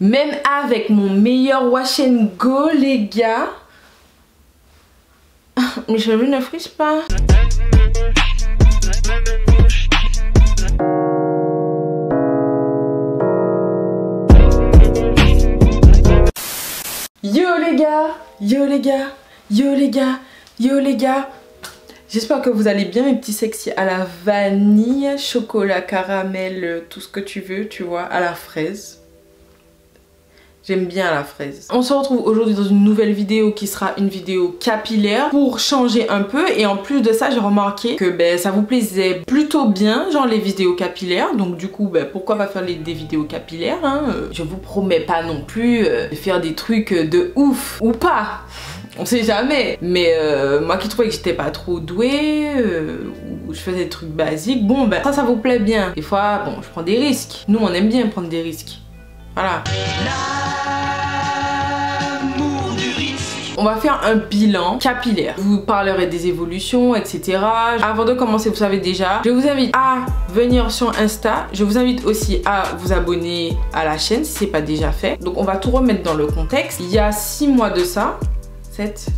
Même avec mon meilleur wash and go, les gars, mes cheveux ne frisent pas. Yo les gars, yo les gars, yo les gars, yo les gars. J'espère que vous allez bien mes petits sexy à la vanille, chocolat, caramel, tout ce que tu veux, tu vois, à la fraise. J'aime bien la fraise. On se retrouve aujourd'hui dans une nouvelle vidéo qui sera une vidéo capillaire pour changer un peu. Et en plus de ça, j'ai remarqué que ça vous plaisait plutôt bien, genre les vidéos capillaires. Donc du coup, pourquoi pas faire des vidéos capillaires hein. Je vous promets pas non plus de faire des trucs de ouf ou pas. On sait jamais. Mais moi qui trouvais que j'étais pas trop douée, ou je faisais des trucs basiques, bon ça vous plaît bien. Des fois, bon, je prends des risques. Nous, on aime bien prendre des risques. Voilà. On va faire un bilan capillaire. Je vous parlerai des évolutions, etc. Avant de commencer, vous savez déjà, je vous invite à venir sur Insta. Je vous invite aussi à vous abonner à la chaîne si c'est pas déjà fait. Donc on va tout remettre dans le contexte. Il y a 6 mois de ça. 7.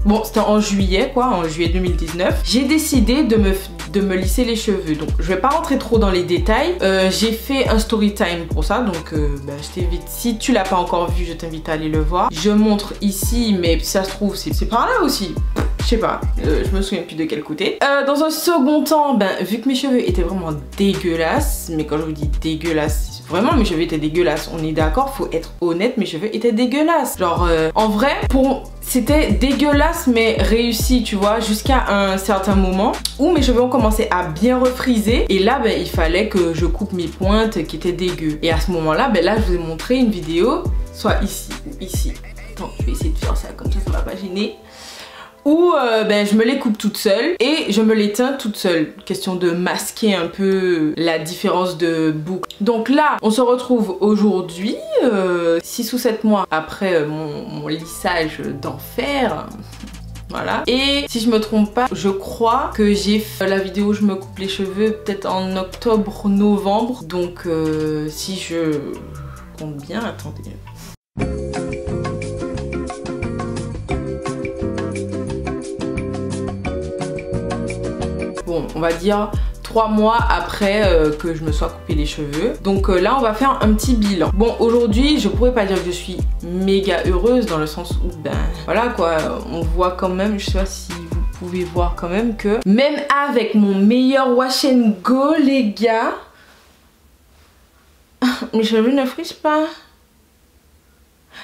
Bon, c'était en juillet quoi, en juillet 2019. J'ai décidé de me lisser les cheveux. Donc je vais pas rentrer trop dans les détails. J'ai fait un story time pour ça. Donc je t'invite, si tu l'as pas encore vu, je t'invite à aller le voir. Je montre ici, mais si ça se trouve, c'est par là aussi. Je sais pas, je me souviens plus de quel côté. Dans un second temps, vu que mes cheveux étaient vraiment dégueulasses, mais quand je vous dis dégueulasses, vraiment mes cheveux étaient dégueulasses, on est d'accord, faut être honnête, mes cheveux étaient dégueulasses. Genre, en vrai, c'était dégueulasse mais réussi, tu vois, jusqu'à un certain moment où mes cheveux ont commencé à bien refriser. Et là, il fallait que je coupe mes pointes qui étaient dégueu. Et à ce moment-là, là, je vous ai montré une vidéo, soit ici ou ici. Attends, je vais essayer de faire ça comme ça va pas gêner. Où je me les coupe toute seule et je me les teins toute seule. Question de masquer un peu la différence de boucle. Donc là, on se retrouve aujourd'hui, 6 ou 7 mois après mon lissage d'enfer. Voilà. Et si je me trompe pas, je crois que j'ai fait la vidéo où je me coupe les cheveux peut-être en octobre, novembre. Donc si je compte bien, attendez. Bon, on va dire 3 mois après que je me sois coupé les cheveux. Donc là, on va faire un petit bilan. Bon, aujourd'hui, je pourrais pas dire que je suis méga heureuse dans le sens où, voilà quoi, on voit quand même, je sais pas si vous pouvez voir quand même que même avec mon meilleur wash and go, les gars, mes cheveux ne frisent pas.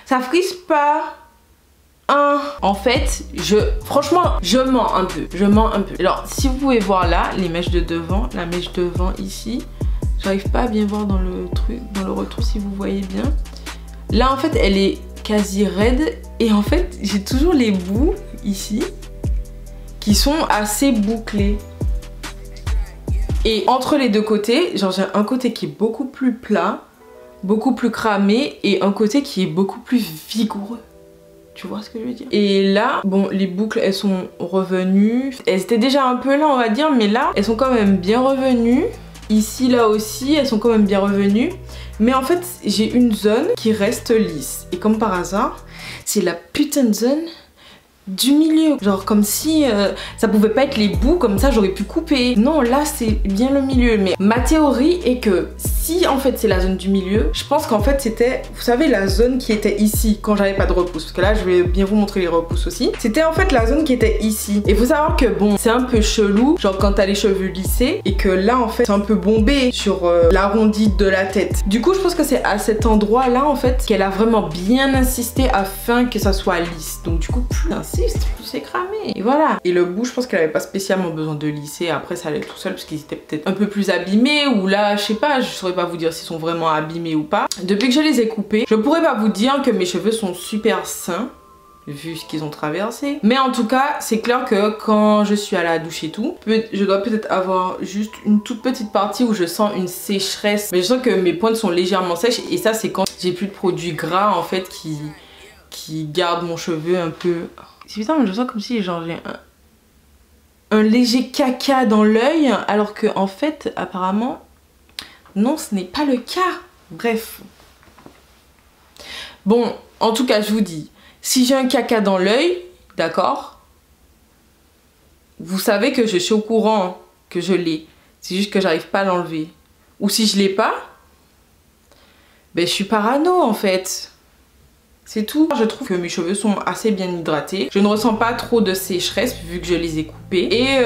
Ça frise pas. En fait, franchement, je mens un peu. Alors, si vous pouvez voir là, les mèches de devant, la mèche devant ici, j'arrive pas à bien voir dans le truc, dans le retour si vous voyez bien. Là, en fait, elle est quasi raide et en fait, j'ai toujours les bouts ici qui sont assez bouclés. Et entre les deux côtés, genre j'ai un côté qui est beaucoup plus plat, beaucoup plus cramé et un côté qui est beaucoup plus vigoureux. Tu vois ce que je veux dire? Et là, bon, les boucles, elles sont revenues. Elles étaient déjà un peu là, on va dire, mais là, elles sont quand même bien revenues. Ici, là aussi, elles sont quand même bien revenues. Mais en fait, j'ai une zone qui reste lisse. Et comme par hasard, c'est la putain de zone du milieu. Genre comme si ça pouvait pas être les bouts, comme ça j'aurais pu couper. Non, là c'est bien le milieu. Mais ma théorie est que si en fait c'est la zone du milieu, je pense qu'en fait c'était, vous savez, la zone qui était ici quand j'avais pas de repousse. Parce que là je vais bien vous montrer les repousses aussi. C'était en fait la zone qui était ici. Et faut savoir que bon, c'est un peu chelou, genre quand t'as les cheveux lissés et que là en fait c'est un peu bombé sur l'arrondi de la tête. Du coup je pense que c'est à cet endroit là en fait qu'elle a vraiment bien insisté afin que ça soit lisse. Donc du coup plus c'est cramé. Et voilà. Et le bout, je pense qu'elle avait pas spécialement besoin de lisser. Après, ça allait tout seul parce qu'ils étaient peut-être un peu plus abîmés. Ou là, je sais pas, je saurais pas vous dire s'ils sont vraiment abîmés ou pas. Depuis que je les ai coupés, je pourrais pas vous dire que mes cheveux sont super sains, vu ce qu'ils ont traversé. Mais en tout cas, c'est clair que quand je suis à la douche et tout, je dois peut-être avoir juste une toute petite partie où je sens une sécheresse. Mais je sens que mes pointes sont légèrement sèches. Et ça, c'est quand j'ai plus de produits gras, en fait, qui gardent mon cheveu un peu... C'est putain, mais je sens comme si genre j'ai un léger caca dans l'œil, alors que en fait, apparemment, non, ce n'est pas le cas. Bref, Bon, en tout cas, je vous dis, si j'ai un caca dans l'œil, d'accord, vous savez que je suis au courant que je l'ai. C'est juste que j'arrive pas à l'enlever. Ou si je l'ai pas, ben je suis parano en fait. C'est tout. Je trouve que mes cheveux sont assez bien hydratés. Je ne ressens pas trop de sécheresse vu que je les ai coupés. Et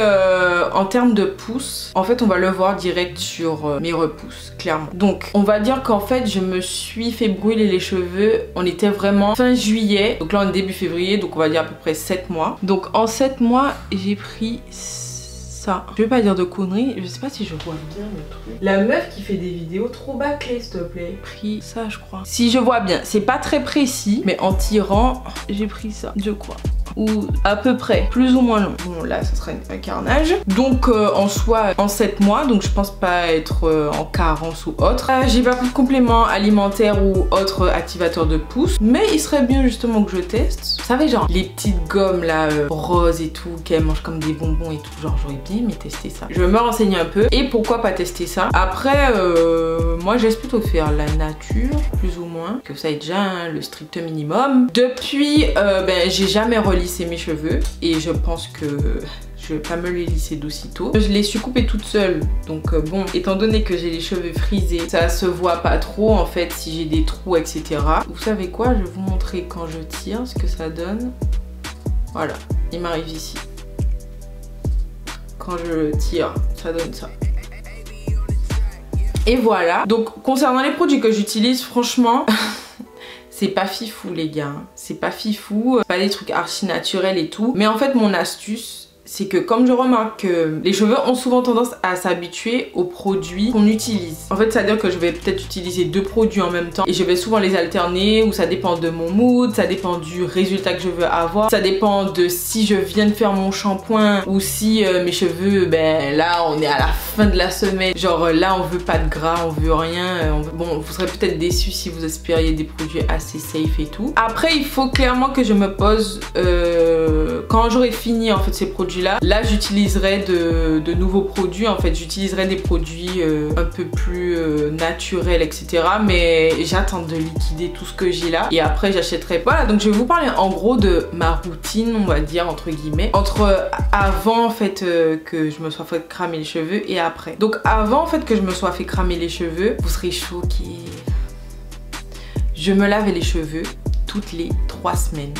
en termes de pouces, en fait on va le voir direct sur mes repousses, clairement. Donc on va dire qu'en fait je me suis fait brûler les cheveux. On était vraiment fin juillet. Donc là on est début février, donc on va dire à peu près 7 mois. Donc en 7 mois j'ai pris ça. Je vais pas dire de conneries, je sais pas si je vois bien le truc. La meuf qui fait des vidéos trop bâclées s'il te plaît. Pris ça je crois. Si je vois bien, c'est pas très précis, mais en tirant, j'ai pris ça, je crois. Ou à peu près, plus ou moins long. Bon là ça sera un carnage. Donc en soi en 7 mosavdonc je pense pas être en carence ou autre. J'ai pas pris de complément alimentaire ou autre activateur de pouce, mais il serait bien justement que je teste. Vous savez genre les petites gommes là roses et tout qu'elles mangent comme des bonbons et tout, genre j'aurais bien aimé tester ça. Je vais me renseigner un peu et pourquoi pas tester ça. Après moi j'aime plutôt faire la nature plus ou moins, que ça est déjà hein, le strict minimum. Depuis ben j'ai jamais relissé mes cheveux et je pense que je vais pas me les lisser d'aussitôt. Je les suis coupées toute seule, donc bon, étant donné que j'ai les cheveux frisés, ça se voit pas trop en fait si j'ai des trous etc. Vous savez quoi, je vais vous montrer quand je tire ce que ça donne. Voilà, il m'arrive ici. Quand je tire, ça donne ça. Et voilà, donc concernant les produits que j'utilise, franchement... C'est pas fifou les gars, c'est pas fifou, pas des trucs archi naturels et tout. Mais en fait mon astuce, c'est que comme je remarque que les cheveux ont souvent tendance à s'habituer aux produits qu'on utilise. En fait c'est à dire que je vais peut-être utiliser 2 produits en même temps et je vais souvent les alterner, ou ça dépend de mon mood, ça dépend du résultat que je veux avoir, ça dépend de si je viens de faire mon shampoing ou si mes cheveux, ben là on est à la fin de la semaine, genre là on veut pas de gras, on veut rien, bon vous serez peut-être déçus si vous espériez des produits assez safe et tout. Après il faut clairement que je me pose quand j'aurai fini en fait ces produits là j'utiliserai de nouveaux produits. En fait j'utiliserai des produits un peu plus naturels etc, mais j'attends de liquider tout ce que j'ai là et après j'achèterai. Voilà, donc je vais vous parler en gros de ma routine on va dire entre guillemets, entre avant en fait que je me sois fait cramer les cheveux et après. Donc avant en fait que je me sois fait cramer les cheveux, vous serez choqués, je me lavais les cheveux toutes les 3 semaines.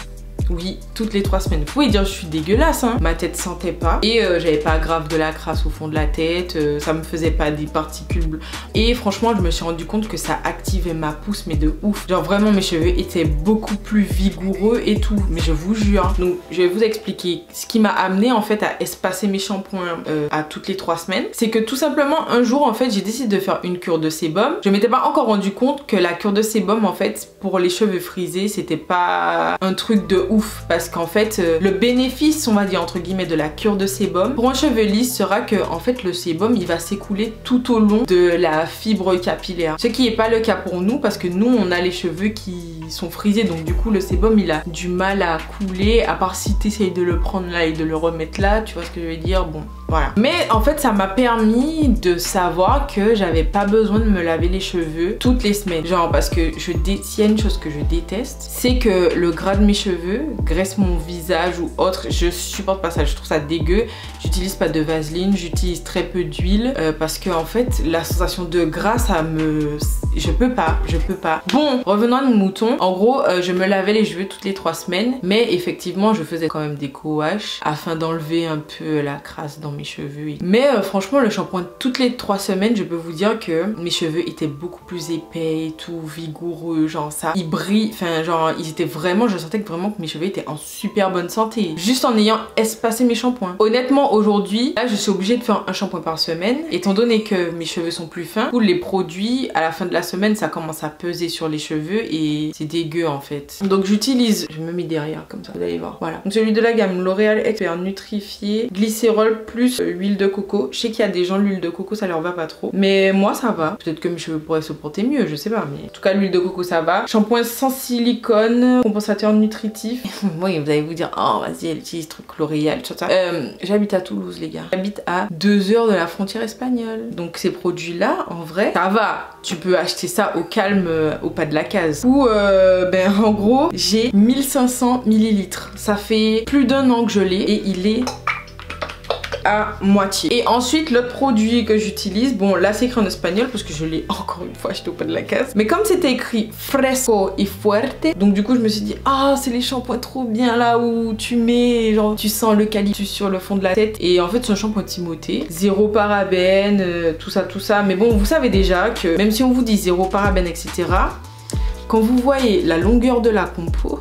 Oui, toutes les 3 semaines. Vous pouvez dire je suis dégueulasse hein. Ma tête sentait pas et j'avais pas grave de la crasse au fond de la tête, ça me faisait pas des particules bleues. Et franchement je me suis rendu compte que ça activait ma pousse mais de ouf. Genre vraiment mes cheveux étaient beaucoup plus vigoureux et tout, mais je vous jure. Donc je vais vous expliquer ce qui m'a amené en fait à espacer mes shampoings à toutes les 3 semaines. C'est que tout simplement un jour en fait j'ai décidé de faire une cure de sébum. Je m'étais pas encore rendu compte que la cure de sébum en fait pour les cheveux frisés c'était pas un truc de ouf. Parce qu'en fait le bénéfice on va dire entre guillemets de la cure de sébum pour un cheveu lisse sera que en fait le sébum il va s'écouler tout au long de la fibre capillaire, ce qui n'est pas le cas pour nous parce que nous on a les cheveux qui sont frisés, donc du coup le sébum il a du mal à couler, à part si tu essayes de le prendre là et de le remettre là, tu vois ce que je veux dire. Bon voilà, mais en fait ça m'a permis de savoir que j'avais pas besoin de me laver les cheveux toutes les semaines, genre parce que s'il y a une chose que je déteste, c'est que le gras de mes cheveux graisse mon visage ou autre, je supporte pas ça, je trouve ça dégueu. J'utilise pas de vaseline, j'utilise très peu d'huile parce que en fait la sensation de gras ça me... je peux pas. Bon, revenons à nos moutons. En gros je me lavais les cheveux toutes les 3 semaines, mais effectivement je faisais quand même des co-wash afin d'enlever un peu la crasse dans mes cheveux. Mais franchement le shampoing toutes les 3 semaines, je peux vous dire que mes cheveux étaient beaucoup plus épais et tout, vigoureux, genre ça, ils brillent, enfin genre ils étaient vraiment, je sentais que vraiment que mes cheveux étaient en super bonne santé juste en ayant espacé mes shampoings. Honnêtement aujourd'hui là je suis obligée de faire un shampoing par semaine étant donné que mes cheveux sont plus fins. Tous les produits à la fin de la semaine ça commence à peser sur les cheveux et c'est dégueu en fait. Donc j'utilise, je me mets derrière comme ça vous allez voir, voilà, donc celui de la gamme L'Oréal Expert Nutrifié Glycérol plus plus huile de coco. Je sais qu'il y a des gens, l'huile de coco ça leur va pas trop, mais moi ça va. Peut-être que mes cheveux pourraient se porter mieux, je sais pas, mais en tout cas l'huile de coco ça va. Shampoing sans silicone, compensateur nutritif. Oui, vous allez vous dire, oh vas-y elle utilise truc L'Oréal, tout ça. J'habite à Toulouse les gars. J'habite à 2 heures de la frontière espagnole. Donc ces produits là, en vrai, ça va. Tu peux acheter ça au calme au pas de la case. Ou ben en gros, j'ai 1500 millilitres. Ça fait plus d'1 an que je l'ai et il est à moitié. Et ensuite le produit que j'utilise, bon là c'est écrit en espagnol parce que je l'ai encore une fois acheté au pas de la case, mais comme c'était écrit fresco y fuerte, donc du coup je me suis dit ah c'est les shampoings trop bien là où tu mets genre tu sens l'eucalyptus sur le fond de la tête. Et en fait c'est un shampoing Timothée, 0 parabènes, tout ça, mais bon vous savez déjà que même si on vous dit 0 parabènes etc, quand vous voyez la longueur de la compo,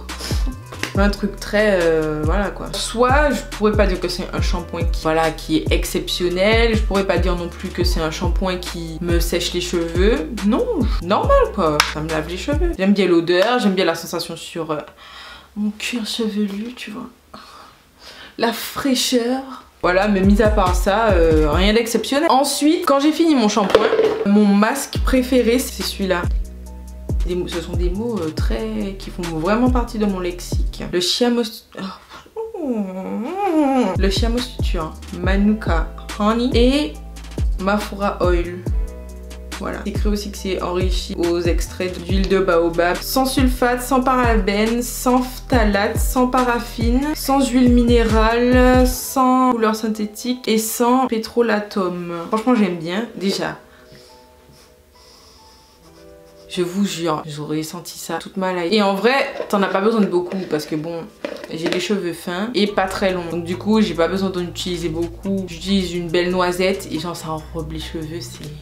un truc très voilà quoi. Soit je pourrais pas dire que c'est un shampoing qui, voilà, qui est exceptionnel, je pourrais pas dire non plus que c'est un shampoing qui me sèche les cheveux. Non, normal quoi, ça me lave les cheveux. J'aime bien l'odeur, j'aime bien la sensation sur mon cuir chevelu, tu vois. La fraîcheur. Voilà, mais mis à part ça, rien d'exceptionnel. Ensuite, quand j'ai fini mon shampoing, mon masque préféré c'est celui-là. Ce sont des mots qui font vraiment partie de mon lexique. Le Chiamostutuin, Manuka Honey et Mafura Oil. Voilà. C'est écrit aussi que c'est enrichi aux extraits d'huile de baobab, sans sulfate, sans parabènes, sans phtalate, sans paraffine, sans huile minérale, sans couleur synthétique et sans pétrolatum. Franchement j'aime bien déjà. Je vous jure, j'aurais senti ça toute ma life. Et en vrai, t'en as pas besoin de beaucoup parce que bon, j'ai les cheveux fins et pas très longs. Donc du coup, j'ai pas besoin d'en utiliser beaucoup. J'utilise une belle noisette et genre ça enrobe les cheveux, c'est magique.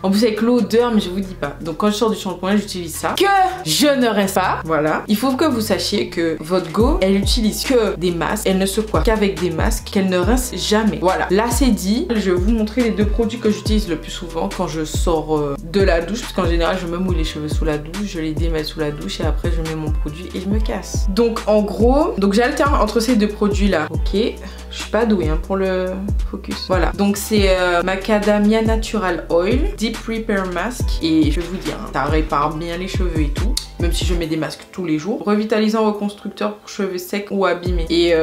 En plus avec l'odeur, mais je vous dis pas. Donc quand je sors du shampoing, j'utilise ça. Que je ne rince pas. Voilà. Il faut que vous sachiez que votre go, elle utilise que des masques. Elle ne se coiffe qu'avec des masques qu'elle ne rince jamais. Voilà. Là c'est dit. Je vais vous montrer les 2 produits que j'utilise le plus souvent quand je sors de la douche. Parce qu'en général, je me mouille les cheveux sous la douche. Je les démêle sous la douche et après je mets mon produit et je me casse. Donc en gros, j'alterne entre ces 2 produits là. Ok. Je suis pas douée hein, pour le focus. Voilà. Donc c'est Macadamia Natural Oil Deep Repair Mask. Et je vais vous dire, hein, ça répare bien les cheveux et tout. Même si je mets des masques tous les jours. Revitalisant reconstructeur pour cheveux secs ou abîmés. Et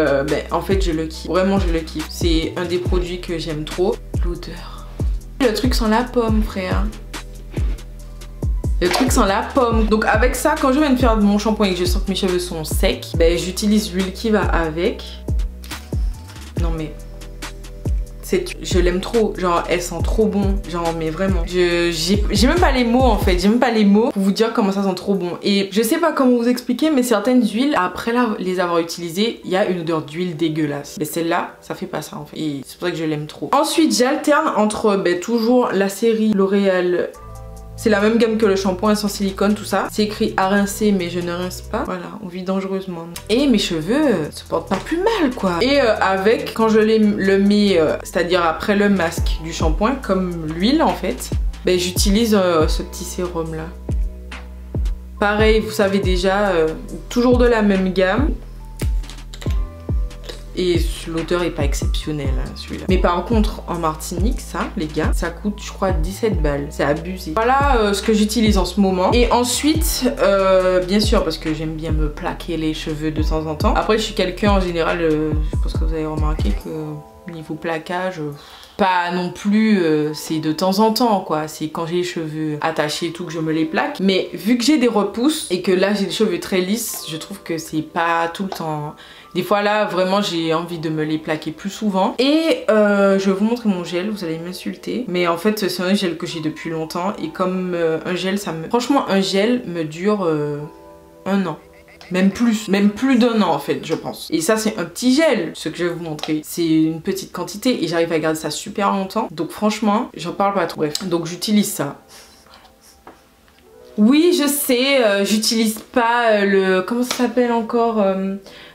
en fait je le kiffe. Vraiment je le kiffe. C'est un des produits que j'aime trop. L'odeur. Le truc sans la pomme frère. Le truc sans la pomme. Donc avec ça, quand je viens de faire mon shampoing et que je sens que mes cheveux sont secs, j'utilise l'huile qui va avec. Non mais je l'aime trop, genre elle sent trop bon, genre mais vraiment j'ai même pas les mots en fait, j'ai même pas les mots pour vous dire comment ça sent trop bon. Et je sais pas comment vous expliquer, mais certaines huiles après les avoir utilisées, il y a une odeur d'huile dégueulasse, mais celle-là ça fait pas ça en fait et c'est pour ça que je l'aime trop. Ensuite j'alterne entre toujours la série L'Oréal. C'est la même gamme que le shampoing sans silicone, tout ça. C'est écrit à rincer, mais je ne rince pas. Voilà, on vit dangereusement. Et mes cheveux se portent pas plus mal, quoi. Et avec, quand je le mets, c'est-à-dire après le masque du shampoing, comme l'huile en fait, j'utilise ce petit sérum là. Pareil, vous savez déjà, toujours de la même gamme. Et l'odeur est pas exceptionnelle hein, celui-là. Mais par contre en Martinique ça les gars, ça coûte je crois 17 balles. C'est abusé. Voilà ce que j'utilise en ce moment. Et ensuite bien sûr parce que j'aime bien me plaquer les cheveux de temps en temps. Après je suis quelqu'un en général, je pense que vous avez remarqué que niveau plaquage... pas non plus, c'est de temps en temps quoi, c'est quand j'ai les cheveux attachés et tout que je me les plaque. Mais vu que j'ai des repousses et que là j'ai les cheveux très lisses, je trouve que c'est pas tout le temps. Des fois là vraiment j'ai envie de me les plaquer plus souvent. Et je vais vous montrer mon gel, vous allez m'insulter. Mais en fait c'est un gel que j'ai depuis longtemps et comme un gel ça me... Franchement un gel me dure 1 an. Même plus d'1 an en fait je pense. Et ça c'est un petit gel, ce que je vais vous montrer. C'est une petite quantité et j'arrive à garder ça super longtemps. Donc franchement j'en parle pas trop. Bref, donc j'utilise ça. Oui je sais, j'utilise pas le... Comment ça s'appelle encore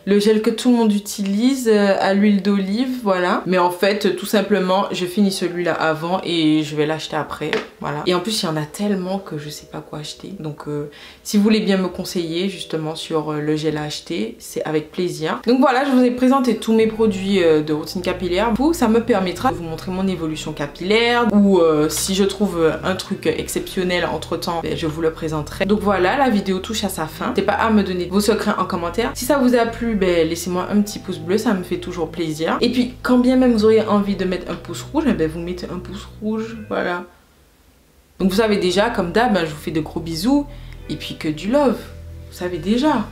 le gel que tout le monde utilise à l'huile d'olive, voilà. Mais en fait tout simplement je finis celui-là avant et je vais l'acheter après. Voilà. Et en plus il y en a tellement que je sais pas quoi acheter. Donc si vous voulez bien me conseiller justement sur le gel à acheter, c'est avec plaisir. Donc voilà, je vous ai présenté tous mes produits de routine capillaire. Ça me permettra de vous montrer mon évolution capillaire, ou si je trouve un truc exceptionnel entre temps, je vous le présenterai. Donc voilà, la vidéo touche à sa fin. N'hésitez pas à me donner vos secrets en commentaire. Si ça vous a plu, laissez-moi un petit pouce bleu, ça me fait toujours plaisir. Et puis quand bien même vous auriez envie de mettre un pouce rouge, vous mettez un pouce rouge, voilà. Donc vous savez déjà, comme d'hab, je vous fais de gros bisous et puis que du love, vous savez déjà.